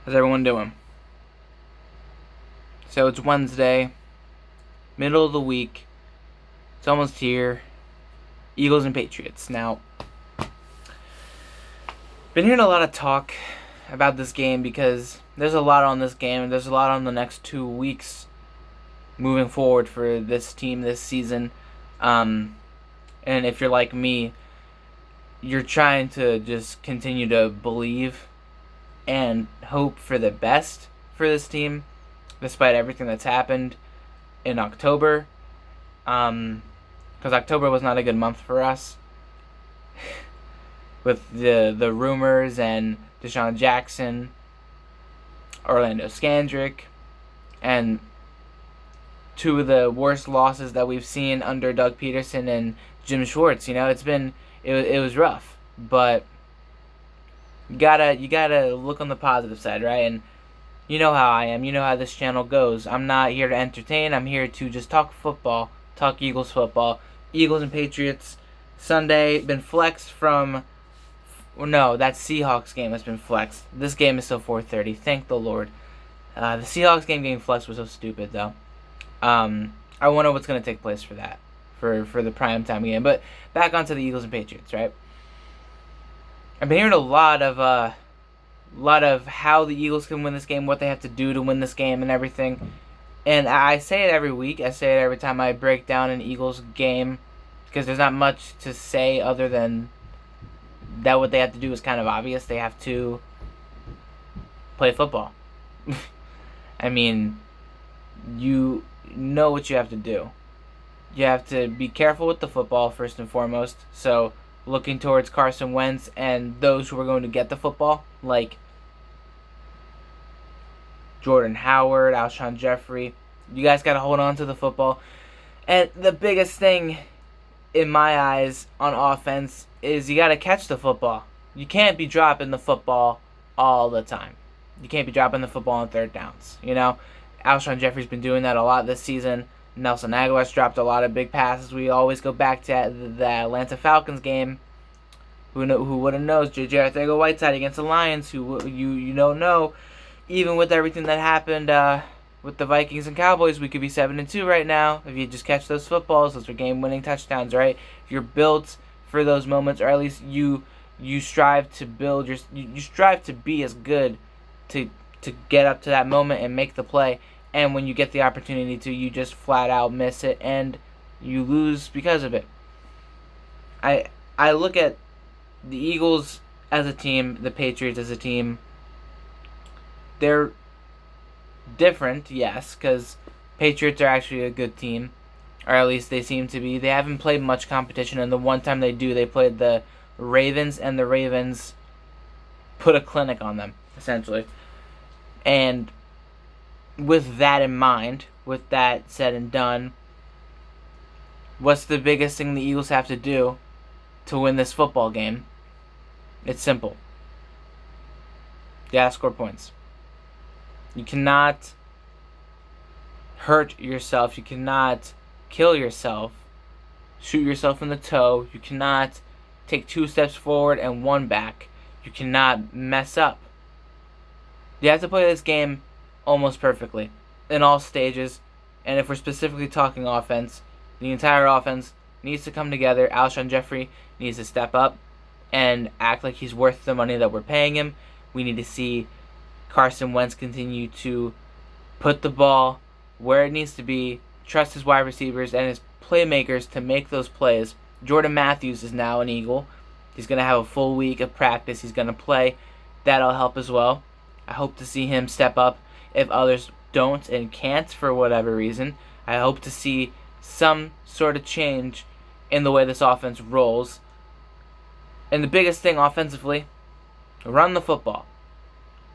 How's everyone doing? So it's Wednesday, middle of the week. It's almost here. Eagles and Patriots. Now, been hearing a lot of talk about this game because there's a lot on this game and there's a lot on the next 2 weeks moving forward for this team this season. Um, and if you're like me, you're trying to just continue to believe and hope for the best for this team, despite everything that's happened in October. Because October was not a good month for us with the rumors and Deshaun Jackson, Orlando Scandrick, and two of the worst losses that we've seen under Doug Peterson and Jim Schwartz. It was rough, but you gotta look on the positive side, right? And you know how I am. You know how this channel goes. I'm not here to entertain. I'm here to just talk football, talk Eagles football. Eagles and Patriots Sunday been flexed from. Well, no, that Seahawks game has been flexed. This game is still 4:30. Thank the Lord. The Seahawks game getting flexed was so stupid, though. I wonder what's going to take place for that, for the primetime game. But back onto the Eagles and Patriots, right? I've been hearing a lot of how the Eagles can win this game, what they have to do to win this game, and everything. And I say it every week. I say it every time I break down an Eagles game, because there's not much to say other than that what they have to do is kind of obvious. They have to play football. I mean, you know what you have to do. You have to be careful with the football, first and foremost. So, looking towards Carson Wentz and those who are going to get the football, like Jordan Howard, Alshon Jeffrey. You guys got to hold on to the football. And the biggest thing, in my eyes, on offense is you got to catch the football. You can't be dropping the football all the time. You can't be dropping the football on third downs. Alshon Jeffrey's been doing that a lot this season. Nelson Aguilar's dropped a lot of big passes. We always go back to the Atlanta Falcons game. Who would have knows? J.J. Arcega-Whiteside against the Lions. Who you don't know. Even with everything that happened with the Vikings and Cowboys, we could be 7-2 right now if you just catch those footballs. Those are game-winning touchdowns, right? If you're built for those moments, or at least you strive to build you strive to be as good to get up to that moment and make the play. And when you get the opportunity to, you just flat out miss it and you lose because of it. I look at the Eagles as a team, the Patriots as a team. They're different, yes, because Patriots are actually a good team, or at least they seem to be. They haven't played much competition, and the one time they do, they played the Ravens, and the Ravens put a clinic on them, essentially. And with that in mind, with that said and done, what's the biggest thing the Eagles have to do to win this football game? It's simple. You gotta score points. You cannot hurt yourself. You cannot kill yourself. Shoot yourself in the toe. You cannot take 2 steps forward and 1 back. You cannot mess up. You have to play this game almost perfectly in all stages. And if we're specifically talking offense, the entire offense needs to come together. Alshon Jeffrey needs to step up and act like he's worth the money that we're paying him. We need to see Carson Wentz continue to put the ball where it needs to be, trust his wide receivers and his playmakers to make those plays. Jordan Matthews is now an Eagle. He's going to have a full week of practice. He's going to play. That'll help as well. I hope to see him step up if others don't and can't for whatever reason. I hope to see some sort of change in the way this offense rolls. And the biggest thing offensively, run the football.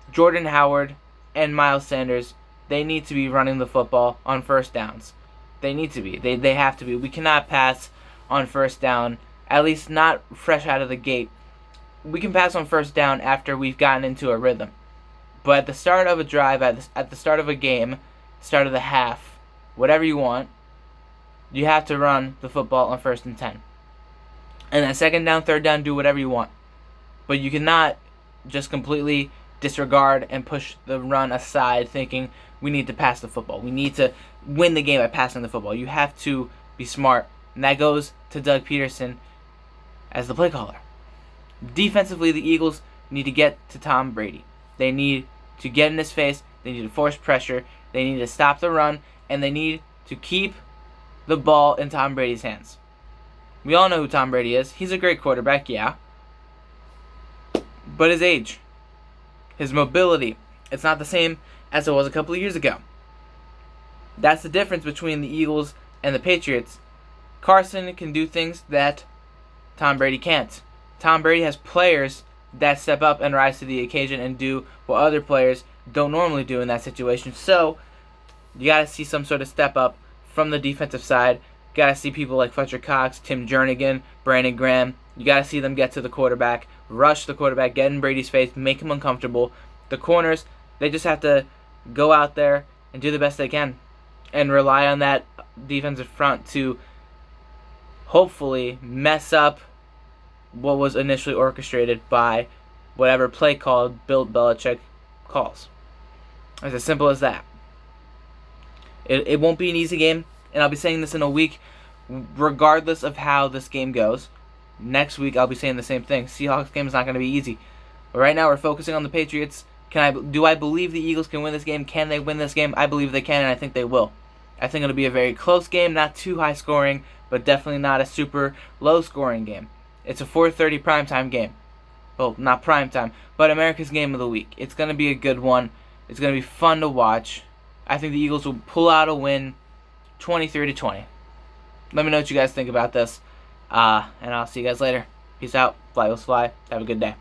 Jordan Howard and Miles Sanders, they need to be running the football on first downs. They need to be. They have to be. We cannot pass on first down, at least not fresh out of the gate. We can pass on first down after we've gotten into a rhythm. But at the start of a drive, at the start of a game, start of the half, whatever you want, you have to run the football on 1st and 10. And then 2nd down, 3rd down, do whatever you want. But you cannot just completely disregard and push the run aside, thinking we need to pass the football. We need to win the game by passing the football. You have to be smart, and that goes to Doug Peterson as the play caller. Defensively, the Eagles need to get to Tom Brady. They need to get in his face. They need to force pressure. They need to stop the run, and they need to keep the ball in Tom Brady's hands. We all know who Tom Brady is. He's a great quarterback, yeah. But his age, his mobility, it's not the same as it was a couple of years ago. That's the difference between the Eagles and the Patriots. Carson can do things that Tom Brady can't. Tom Brady has players that step up and rise to the occasion and do what other players don't normally do in that situation. So, you got to see some sort of step up from the defensive side. You got to see people like Fletcher Cox, Tim Jernigan, Brandon Graham. You got to see them get to the quarterback, rush the quarterback, get in Brady's face, make him uncomfortable. The corners, they just have to go out there and do the best they can and rely on that defensive front to hopefully mess up what was initially orchestrated by whatever play call Bill Belichick calls. It's as simple as that. It won't be an easy game, and I'll be saying this in a week, regardless of how this game goes. Next week, I'll be saying the same thing. Seahawks game is not going to be easy. But right now, we're focusing on the Patriots. Do I believe the Eagles can win this game? Can they win this game? I believe they can, and I think they will. I think it'll be a very close game, not too high scoring, but definitely not a super low scoring game. It's a 4:30 primetime game. Well, not primetime, but America's Game of the Week. It's going to be a good one. It's going to be fun to watch. I think the Eagles will pull out a win 23-20. Let me know what you guys think about this. And I'll see you guys later. Peace out. Fly, Eagles, fly. Have a good day.